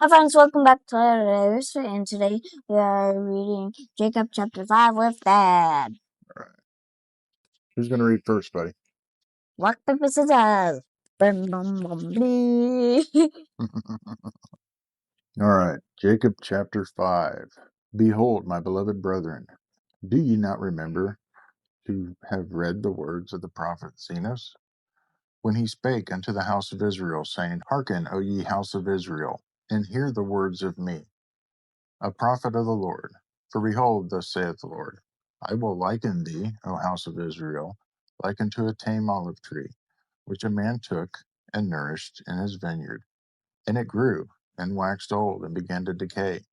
Hi friends, welcome back to our history, and today we are reading Jacob chapter 5 with Dad. All right. Who's going to read first, buddy? Rock, paper, scissors. Bum, bum, bum, blee. All right. Jacob chapter 5. Behold, my beloved brethren, do ye not remember to have read the words of the prophet Zenos, when he spake unto the house of Israel, saying, Hearken, O ye house of Israel, and hear the words of me, a prophet of the Lord. For behold, thus saith the Lord, I will liken thee, O house of Israel, like unto a tame olive tree, which a man took and nourished in his vineyard. And it grew, and waxed old, and began to decay.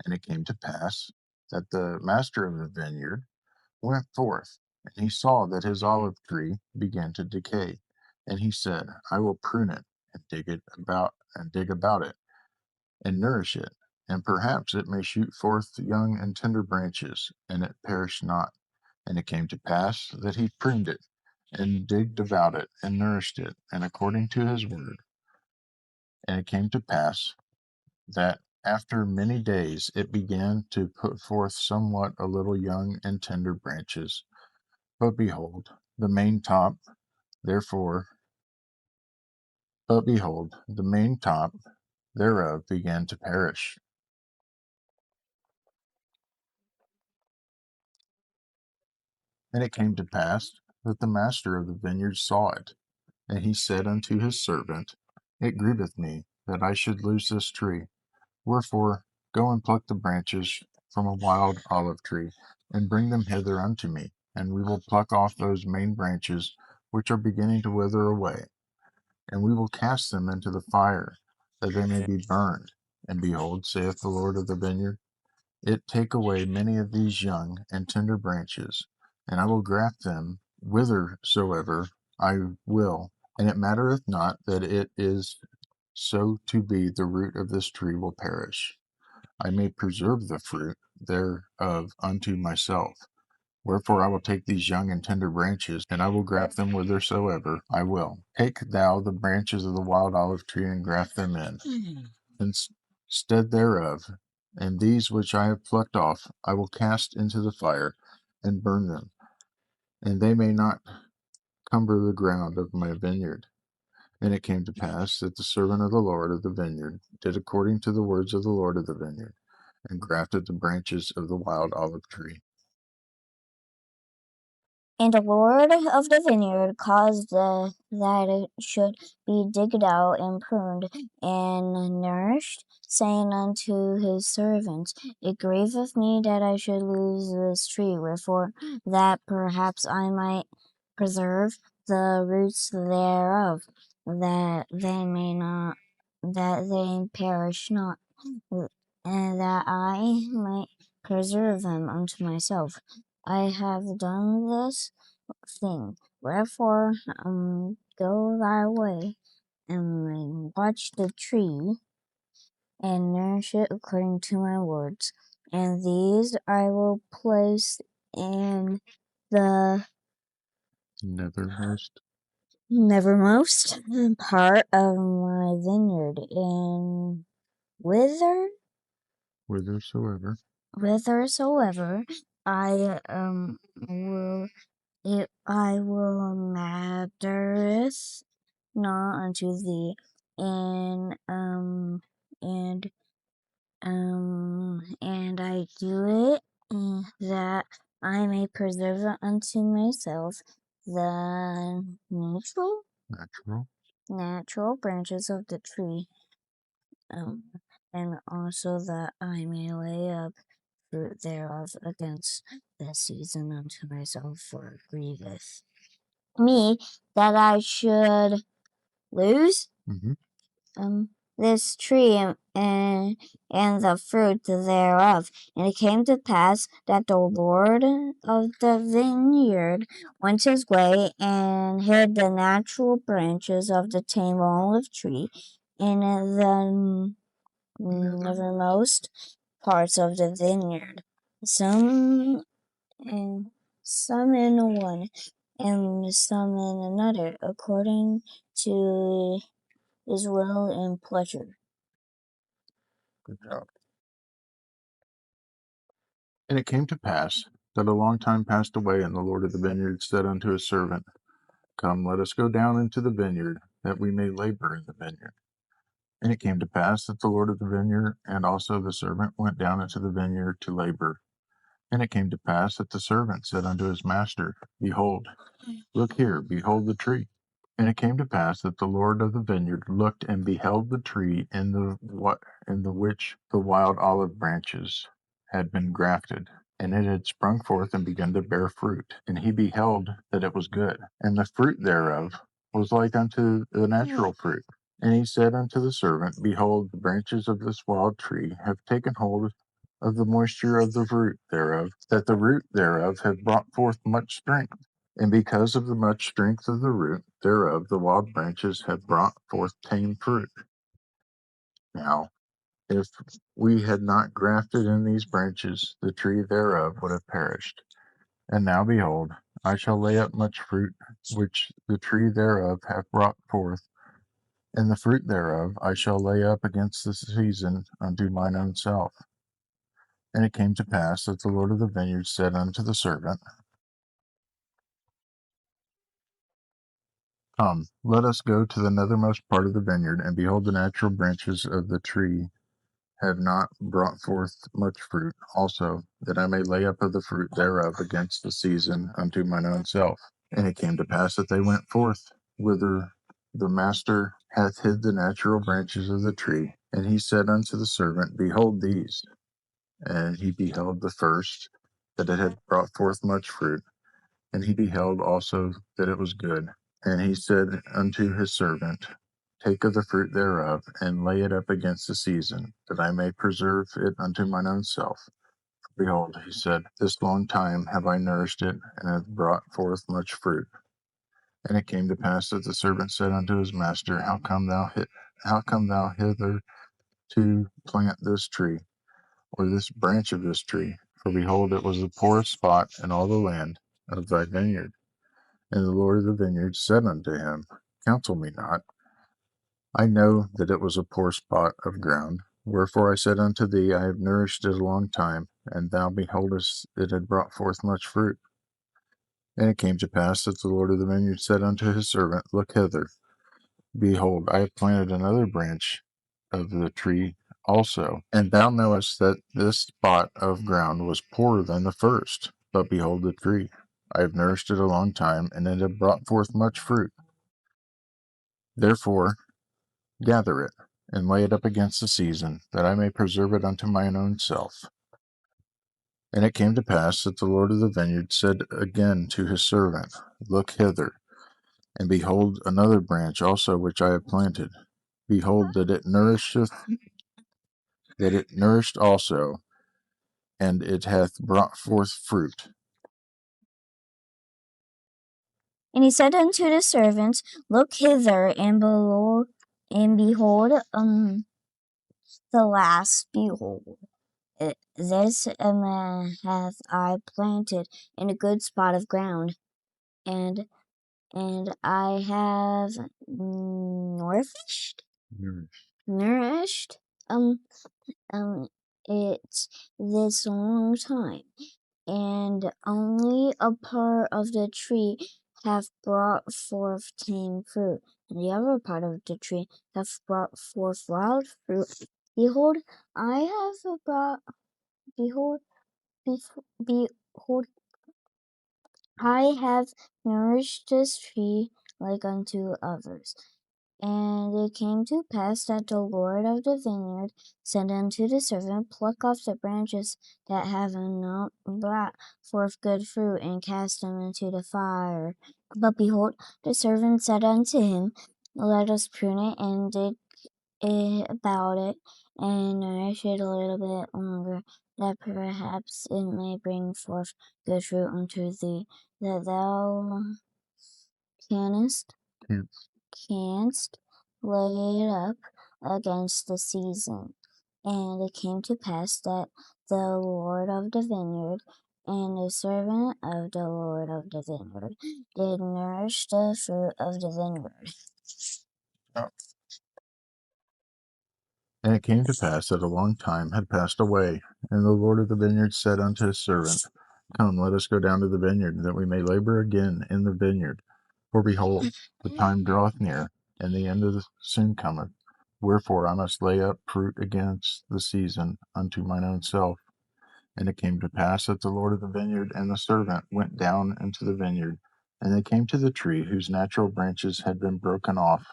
And it came to pass that the master of the vineyard went forth, and he saw that his olive tree began to decay. And he said, I will prune it, and dig about it, and nourish it, and perhaps it may shoot forth young and tender branches, and it perish not. And it came to pass that he pruned it, and digged about it, and nourished it, and according to his word. And it came to pass that after many days it began to put forth somewhat a little young and tender branches. But behold, the main top, therefore, but behold, the main top thereof began to perish. And it came to pass that the master of the vineyard saw it, and he said unto his servant, It grieveth me that I should lose this tree. Wherefore, go and pluck the branches from a wild olive tree, and bring them hither unto me, and we will pluck off those main branches which are beginning to wither away, and we will cast them into the fire, that they may be burned. And behold, saith the Lord of the vineyard, It take away many of these young and tender branches, and I will graft them whithersoever I will, and it mattereth not that it is so to be the root of this tree will perish. I may preserve the fruit thereof unto myself. Wherefore I will take these young and tender branches, and I will graft them whithersoever I will. Take thou the branches of the wild olive tree, and graft them instead thereof, and these which I have plucked off I will cast into the fire, and burn them, and they may not cumber the ground of my vineyard. And it came to pass that the servant of the Lord of the vineyard did according to the words of the Lord of the vineyard, and grafted the branches of the wild olive tree. And the Lord of the vineyard caused that it should be digged out and pruned and nourished, saying unto his servants, It grieveth me that I should lose this tree, wherefore that perhaps I might preserve the roots thereof, that they perish not, and that I might preserve them unto myself. I have done this thing. Wherefore, go thy way, and watch the tree, and nourish it according to my words. And these I will place in the nevermost part of my vineyard, and whithersoever I will mattereth not unto thee, and I do it that I may preserve unto myself the natural branches of the tree, and also that I may lay up fruit thereof against the season unto myself, for it grieveth me that I should lose this tree and the fruit thereof. And it came to pass that the Lord of the vineyard went his way and hid the natural branches of the tame olive tree in the nethermost parts of the vineyard, some in one, and some in another, according to his will and pleasure. Good job. And it came to pass that a long time passed away, and the Lord of the vineyard said unto his servant, Come, let us go down into the vineyard, that we may labor in the vineyard. And it came to pass that the Lord of the vineyard and also the servant went down into the vineyard to labor. And it came to pass that the servant said unto his master, Behold, look here, behold the tree. And it came to pass that the Lord of the vineyard looked and beheld the tree in the which the wild olive branches had been grafted, and it had sprung forth and begun to bear fruit. And he beheld that it was good, and the fruit thereof was like unto the natural fruit. And he said unto the servant, Behold, the branches of this wild tree have taken hold of the moisture of the root thereof, that the root thereof have brought forth much strength. And because of the much strength of the root thereof, the wild branches have brought forth tame fruit. Now, if we had not grafted in these branches, the tree thereof would have perished. And now, behold, I shall lay up much fruit, which the tree thereof hath brought forth, and the fruit thereof I shall lay up against the season unto mine own self. And it came to pass that the Lord of the vineyard said unto the servant, Come, let us go to the nethermost part of the vineyard, and behold, the natural branches of the tree have not brought forth much fruit, also, that I may lay up of the fruit thereof against the season unto mine own self. And it came to pass that they went forth, whither the master hath hid the natural branches of the tree. And he said unto the servant, Behold these. And he beheld the first, that it had brought forth much fruit, and he beheld also that it was good. And he said unto his servant, Take of the fruit thereof, and lay it up against the season, that I may preserve it unto mine own self. Behold, he said, This long time have I nourished it, and hath brought forth much fruit. And it came to pass that the servant said unto his master, How come thou hither to plant this tree, or this branch of this tree? For behold, it was the poorest spot in all the land of thy vineyard. And the Lord of the vineyard said unto him, Counsel me not. I know that it was a poor spot of ground. Wherefore I said unto thee, I have nourished it a long time, and thou beholdest it had brought forth much fruit. And it came to pass that the Lord of the vineyard said unto his servant, Look hither. Behold, I have planted another branch of the tree also, and thou knowest that this spot of ground was poorer than the first. But behold the tree. I have nourished it a long time, and it hath brought forth much fruit. Therefore gather it, and lay it up against the season, that I may preserve it unto mine own self. And it came to pass that the Lord of the vineyard said again to his servant, Look hither, and behold another branch also which I have planted. Behold, that it nourished also, and it hath brought forth fruit. And he said unto the servants, Look hither, and behold, the last, behold, this hath I planted in a good spot of ground, and I have nourished um it this long time, and only a part of the tree hath brought forth tame fruit, and the other part of the tree hath brought forth wild fruit. Behold, I have brought, behold, behold, I have nourished this tree like unto others. And it came to pass that the Lord of the vineyard said unto the servant, Pluck off the branches that have not brought forth good fruit, and cast them into the fire. But behold, the servant said unto him, Let us prune it and dig about it, and nourish it a little bit longer, that perhaps it may bring forth good fruit unto thee, that thou canst canst lay it up against the season. And it came to pass that the Lord of the vineyard and the servant of the Lord of the vineyard did nourish the fruit of the vineyard. And it came to pass that a long time had passed away, and the Lord of the vineyard said unto his servant, Come, let us go down to the vineyard, that we may labor again in the vineyard. For behold, the time draweth near, and the end of the soon cometh. Wherefore I must lay up fruit against the season unto mine own self. And it came to pass that the Lord of the vineyard and the servant went down into the vineyard, and they came to the tree whose natural branches had been broken off,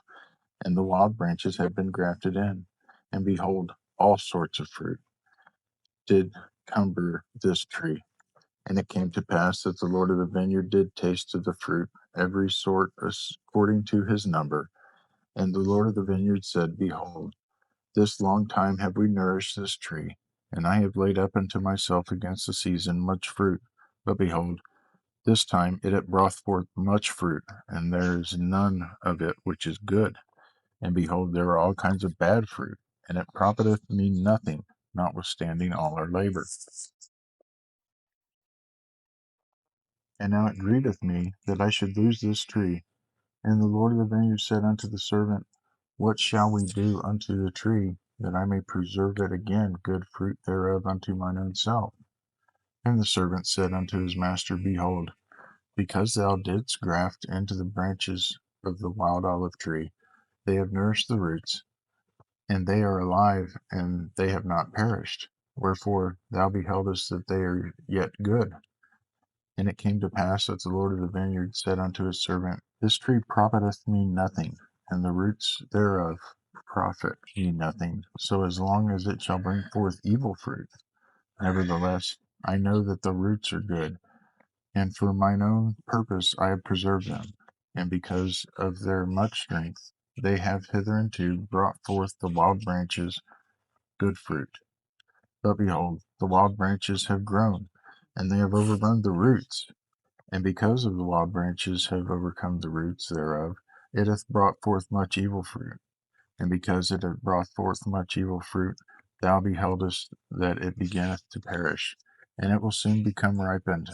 and the wild branches had been grafted in. And behold, all sorts of fruit did cumber this tree. And it came to pass that the Lord of the vineyard did taste of the fruit, every sort according to his number. And the Lord of the vineyard said, Behold, this long time have we nourished this tree, and I have laid up unto myself against the season much fruit. But behold, this time it hath brought forth much fruit, and there is none of it which is good. And behold, there are all kinds of bad fruit, and it profiteth me nothing, notwithstanding all our labor. And now it grieveth me that I should lose this tree. And the Lord of the vineyard said unto the servant, What shall we do unto the tree, that I may preserve it again, good fruit thereof unto mine own self? And the servant said unto his master, Behold, because thou didst graft into the branches of the wild olive tree, they have nourished the roots, and they are alive, and they have not perished. Wherefore thou beheldest that they are yet good. And it came to pass that the Lord of the vineyard said unto his servant, This tree profiteth me nothing, and the roots thereof profit me nothing, so as long as it shall bring forth evil fruit. Nevertheless, I know that the roots are good, and for mine own purpose I have preserved them. And because of their much strength, they have hitherto brought forth the wild branches good fruit. But behold, the wild branches have grown, and they have overrun the roots. And because of the wild branches have overcome the roots thereof, it hath brought forth much evil fruit. And because it hath brought forth much evil fruit, thou beheldest that it beginneth to perish, and it will soon become ripened,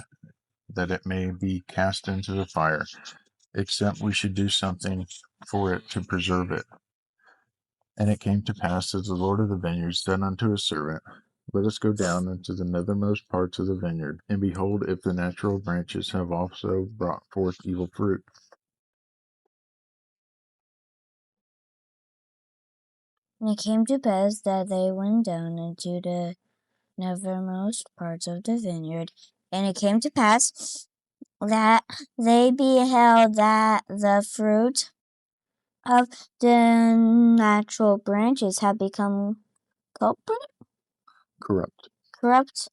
that it may be cast into the fire, except we should do something for it to preserve it. And it came to pass as the Lord of the vineyard said unto his servant, Let us go down into the nethermost parts of the vineyard, and behold if the natural branches have also brought forth evil fruit. And it came to pass that they went down into the nethermost parts of the vineyard. And it came to pass that they beheld that the fruit of the natural branches had become Corrupt. corrupt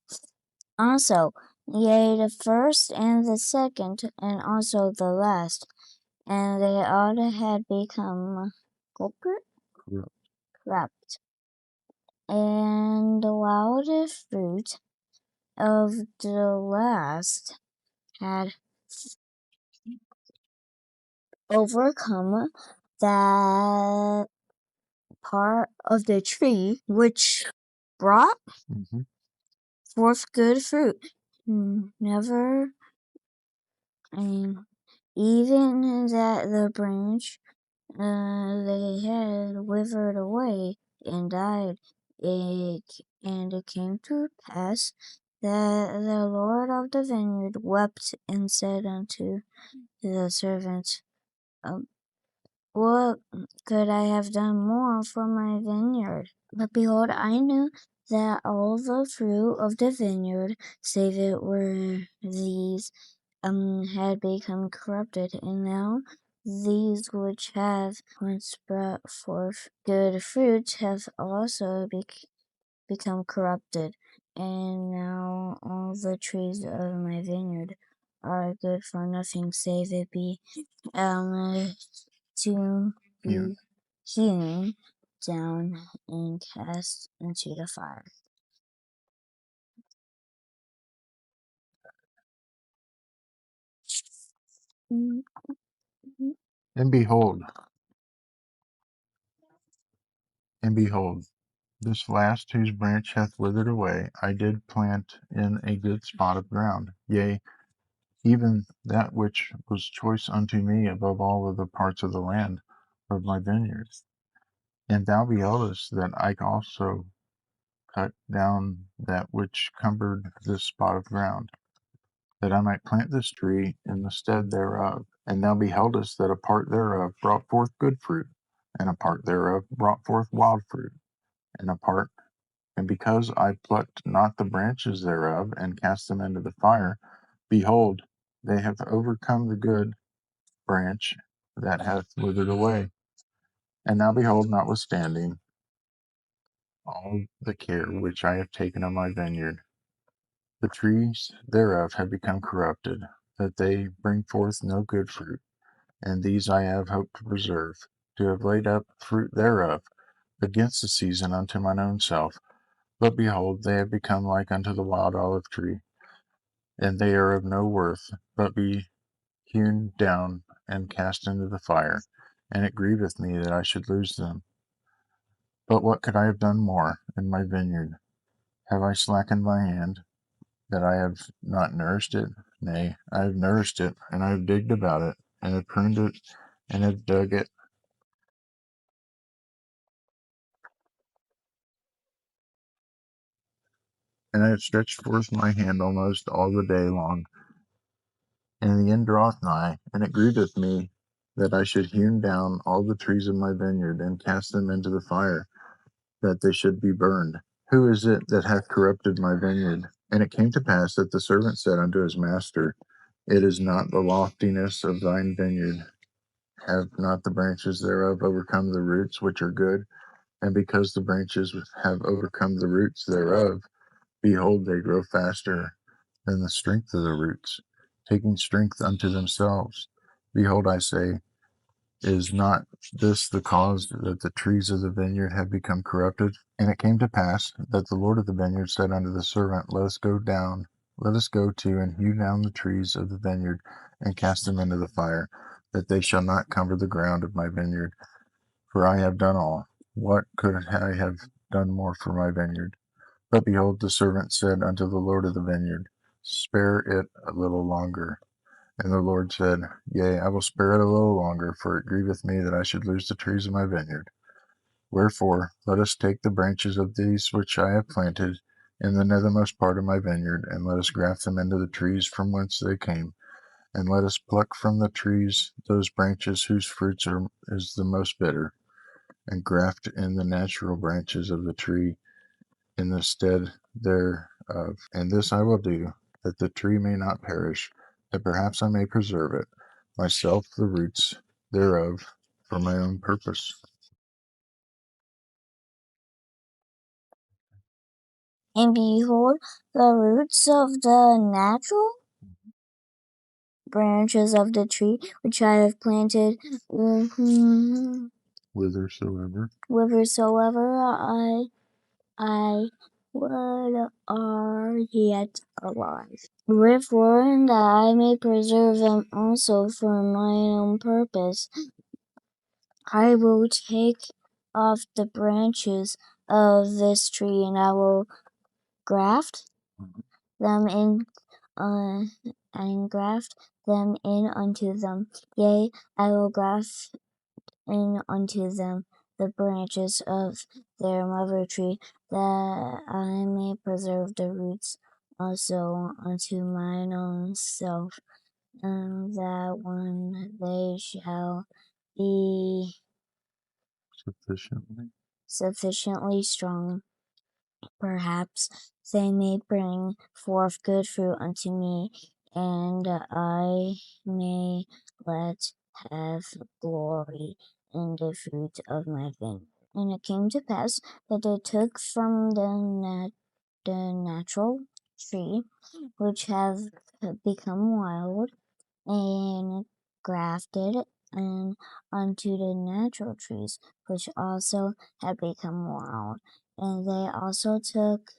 also, yea, the first and the second, and also the last, and they all had become corrupt. And while the fruit of the last had overcome that part of the tree which brought Mm-hmm. forth good fruit. Never, even that the branch they had withered away and died. And it came to pass that the Lord of the vineyard wept and said unto the servants, What could I have done more for my vineyard? But behold, I knew that all the fruit of the vineyard, save it were these, had become corrupted, and now these which have once brought forth good fruit have also become corrupted. And now all the trees of my vineyard are good for nothing, save it be to Yeah. be hewn down and cast into the fire. And behold, and behold, this last whose branch hath withered away, I did plant in a good spot of ground, yea, even that which was choice unto me above all other parts of the land of my vineyard. And thou beholdest that I also cut down that which cumbered this spot of ground, that I might plant this tree in the stead thereof. And thou beholdest that a part thereof brought forth good fruit, and a part thereof brought forth wild fruit, and a part. And because I plucked not the branches thereof, and cast them into the fire, behold, they have overcome the good branch that hath withered away. And now behold, notwithstanding all the care which I have taken of my vineyard, the trees thereof have become corrupted, that they bring forth no good fruit. And these I have hoped to preserve, to have laid up fruit thereof against the season unto mine own self. But behold, they have become like unto the wild olive tree, and they are of no worth, but be hewn down and cast into the fire. And it grieveth me that I should lose them. But what could I have done more in my vineyard? Have I slackened my hand, that I have not nourished it? Nay, I have nourished it, and I have digged about it, and have pruned it, and have dug it, and I have stretched forth my hand almost all the day long, and the end draweth nigh, and it grieveth me that I should hew down all the trees of my vineyard, and cast them into the fire, that they should be burned. Who is it that hath corrupted my vineyard? And it came to pass that the servant said unto his master, It is not the loftiness of thine vineyard. Have not the branches thereof overcome the roots which are good? And because the branches have overcome the roots thereof, behold, they grow faster than the strength of the roots, taking strength unto themselves. Behold, I say, is not this the cause that the trees of the vineyard have become corrupted? And it came to pass that the Lord of the vineyard said unto the servant, Let us go to and hew down the trees of the vineyard, and cast them into the fire, that they shall not cumber the ground of my vineyard. For I have done all. What could I have done more for my vineyard? But behold, the servant said unto the Lord of the vineyard, Spare it a little longer. And the Lord said, Yea, I will spare it a little longer, for it grieveth me that I should lose the trees of my vineyard. Wherefore, let us take the branches of these which I have planted in the nethermost part of my vineyard, and let us graft them into the trees from whence they came, and let us pluck from the trees those branches whose fruits is the most bitter, and graft in the natural branches of the tree in the stead thereof. And this I will do, that the tree may not perish, that perhaps I may preserve it, myself the roots thereof, for my own purpose. And behold, the roots of the natural branches of the tree which I have planted, Whithersoever I would are yet alive. Wherefore, that I may preserve them also for mine own purpose, I will take off the branches of this tree, and I will graft them in, and graft them in unto them. Yea, I will graft in unto them the branches of their mother tree, that I may preserve the roots also unto mine own self, and that when they shall be sufficiently strong, perhaps they may bring forth good fruit unto me, and I may let have glory in the fruit of my vineyard. And it came to pass that they took from the natural tree, which have become wild, and grafted and unto the natural trees, which also had become wild. And they also took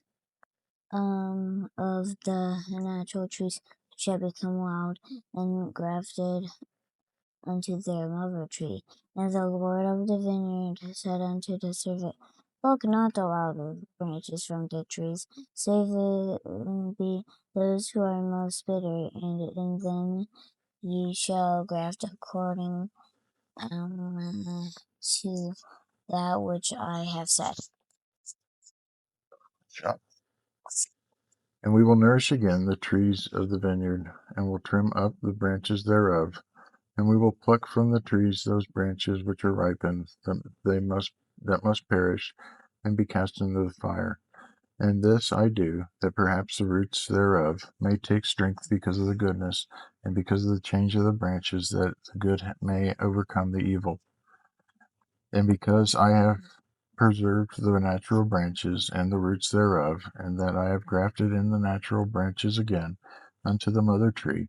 of the natural trees which had become wild, and grafted unto their mother tree. And the Lord of the vineyard said unto the servant, Pluck not the wild branches from the trees, save it be those who are most bitter, and in them ye shall graft according to that which I have said. Shop. And we will nourish again the trees of the vineyard, and will trim up the branches thereof, and we will pluck from the trees those branches which are ripened, that must perish, and be cast into the fire. And this I do, that perhaps the roots thereof may take strength because of the goodness, and because of the change of the branches, that the good may overcome the evil. And because I have preserved the natural branches and the roots thereof, and that I have grafted in the natural branches again unto the mother tree,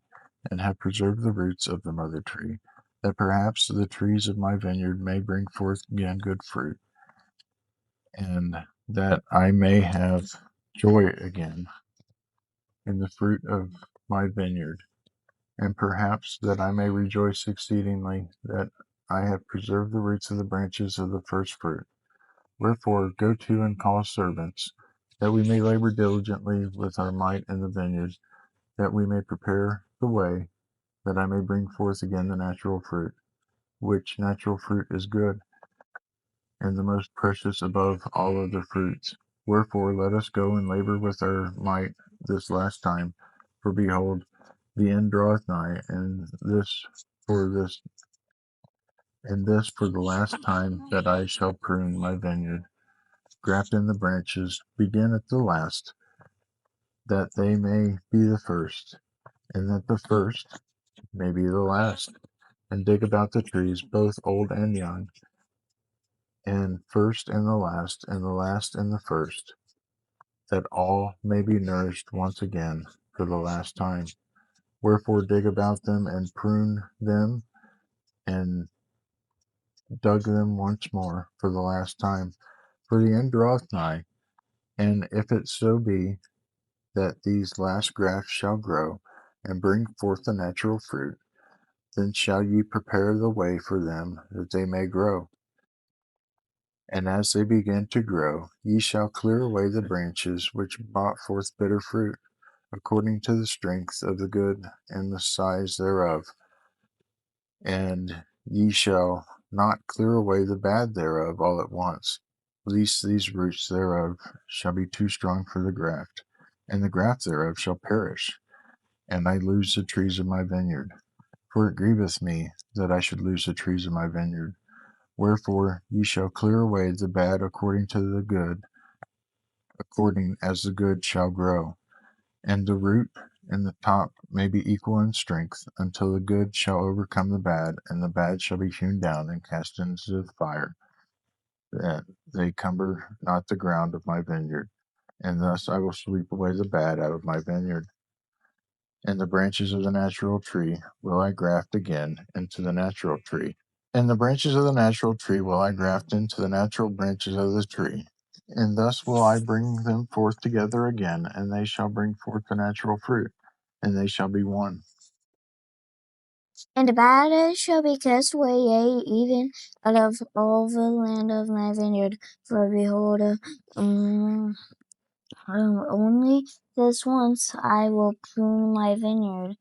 and have preserved the roots of the mother tree, that perhaps the trees of my vineyard may bring forth again good fruit, and that I may have joy again in the fruit of my vineyard, and perhaps that I may rejoice exceedingly that I have preserved the roots of the branches of the first fruit. Wherefore go to and call servants, that we may labor diligently with our might in the vineyard, that we may prepare the way, that I may bring forth again the natural fruit, which natural fruit is good, and the most precious above all other fruits. Wherefore let us go and labor with our might this last time, for behold, the end draweth nigh, for this for the last time that I shall prune my vineyard, graft in the branches, begin at the last, that they may be the first, and that the first may be the last, and dig about the trees, both old and young, and first and the last, and the last and the first, that all may be nourished once again for the last time. Wherefore dig about them and prune them, and dug them once more for the last time. For the end draweth nigh, and if it so be that these last grafts shall grow, and bring forth the natural fruit, then shall ye prepare the way for them that they may grow. And as they begin to grow, ye shall clear away the branches which brought forth bitter fruit, according to the strength of the good and the size thereof. And ye shall not clear away the bad thereof all at once, lest these roots thereof shall be too strong for the graft, and the graft thereof shall perish, and I lose the trees of my vineyard. For it grieveth me that I should lose the trees of my vineyard. Wherefore ye shall clear away the bad according to the good, according as the good shall grow, and the root and the top may be equal in strength, until the good shall overcome the bad, and the bad shall be hewn down and cast into the fire, that they cumber not the ground of my vineyard. And thus I will sweep away the bad out of my vineyard. And the branches of the natural tree will I graft again into the natural tree. And the branches of the natural tree will I graft into the natural branches of the tree. And thus will I bring them forth together again, and they shall bring forth the natural fruit, and they shall be one. And the bad shall be cast away, yea, even out of all the land of my vineyard. For behold, only this once I will prune my vineyard.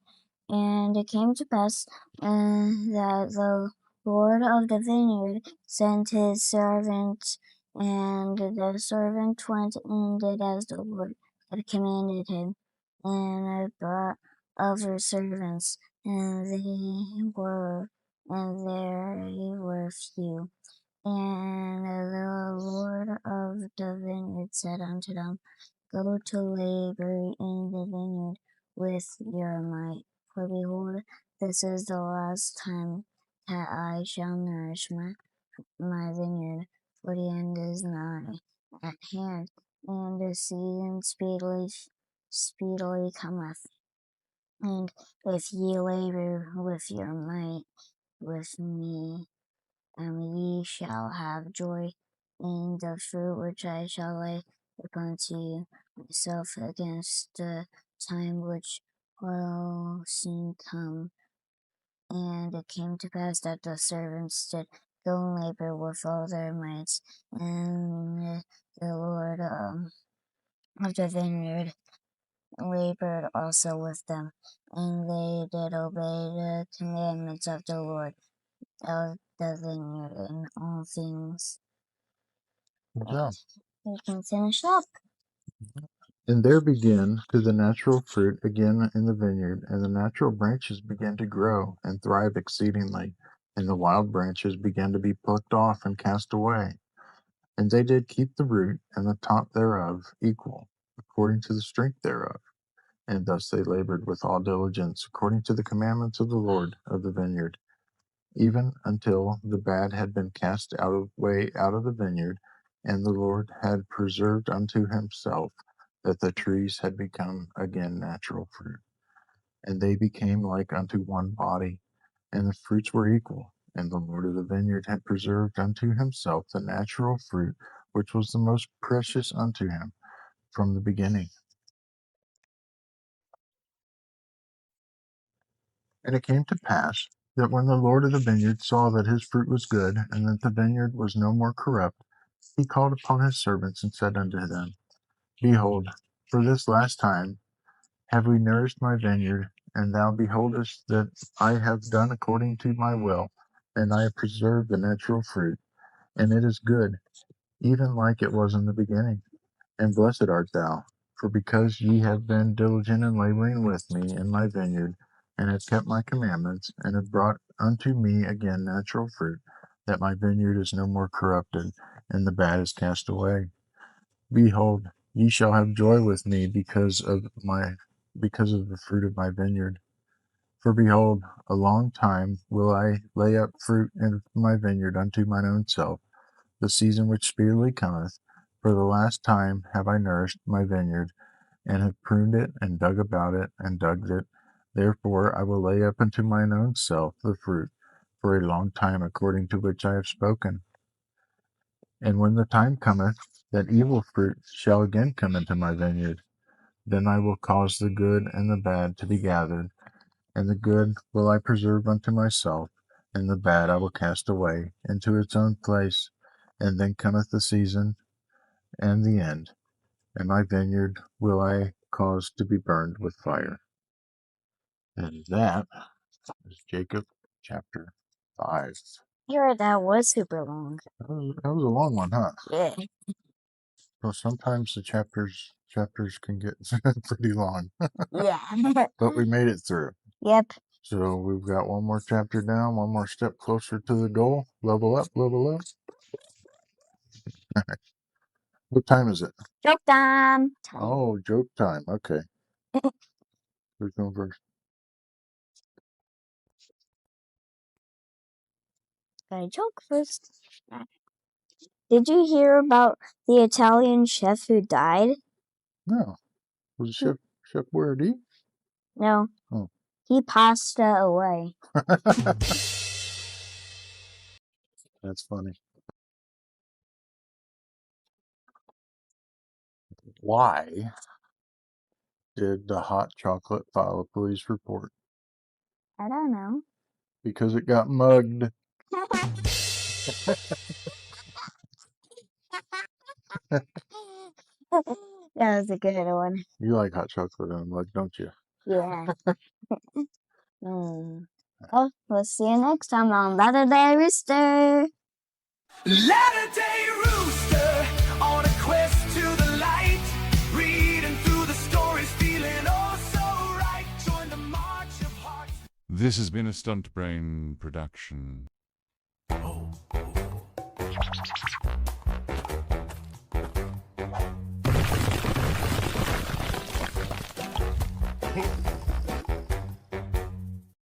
And it came to pass that the Lord of the vineyard sent his servant, and the servant went and did as the Lord had commanded him, and brought other servants, and they were few. And the Lord of the vineyard said unto them, Go to labor in the vineyard with your might. For behold, this is the last time that I shall nourish my vineyard, for the end is nigh at hand, and the season speedily cometh. And if ye labor with your might with me, ye shall have joy in the fruit which I shall lay upon you myself against the time which will soon come. And it came to pass that the servants did go and labor with all their mights, and the Lord of the vineyard labored also with them, and they did obey the commandments of the Lord of the vineyard in all things. Yeah. You can finish up. And there began to the natural fruit again in the vineyard, and the natural branches began to grow and thrive exceedingly, and the wild branches began to be plucked off and cast away. And they did keep the root and the top thereof equal, according to the strength thereof. And thus they labored with all diligence, according to the commandments of the Lord of the vineyard, even until the bad had been cast way out of the vineyard, and the Lord had preserved unto himself that the trees had become again natural fruit. And they became like unto one body, and the fruits were equal. And the Lord of the vineyard had preserved unto himself the natural fruit, which was the most precious unto him from the beginning. And it came to pass that when the Lord of the vineyard saw that his fruit was good, and that the vineyard was no more corrupt, he called upon his servants and said unto them, Behold, for this last time have we nourished my vineyard, and thou beholdest that I have done according to my will, and I have preserved the natural fruit, and it is good, even like it was in the beginning. And blessed art thou, for because ye have been diligent in laboring with me in my vineyard, and have kept my commandments, and have brought unto me again natural fruit, that my vineyard is no more corrupted, and the bad is cast away. Behold, ye shall have joy with me because of the fruit of my vineyard. For behold, a long time will I lay up fruit in my vineyard unto mine own self, the season which speedily cometh. For the last time have I nourished my vineyard, and have pruned it, and dug about it, and dug it. Therefore I will lay up unto mine own self the fruit for a long time, according to which I have spoken. And when the time cometh that evil fruit shall again come into my vineyard, then I will cause the good and the bad to be gathered, and the good will I preserve unto myself, and the bad I will cast away into its own place. And then cometh the season and the end, and my vineyard will I cause to be burned with fire. And that is Jacob chapter 5. Here, that was super long. That was a long one, huh? Yeah. Well, sometimes the chapters can get pretty long, Yeah. but we made it through. Yep. So we've got one more chapter down, one more step closer to the goal. Level up, level up. What time is it? Joke time. Oh, joke time. Okay. Who's going first? Got a joke first. Did you hear about the Italian chef who died? No. Was it Chef Boyardee? No. Oh. He passed away. That's funny. Why did the hot chocolate file a police report? I don't know. Because it got mugged. That was a good one. You like hot chocolate in a mug, don't you? Yeah. Well, we'll see you next time on Latter-day Rooster. Latter-day Rooster, on a quest to the light, reading through the stories, feeling oh so right. Join the march of hearts. This has been a Stunt Brain production.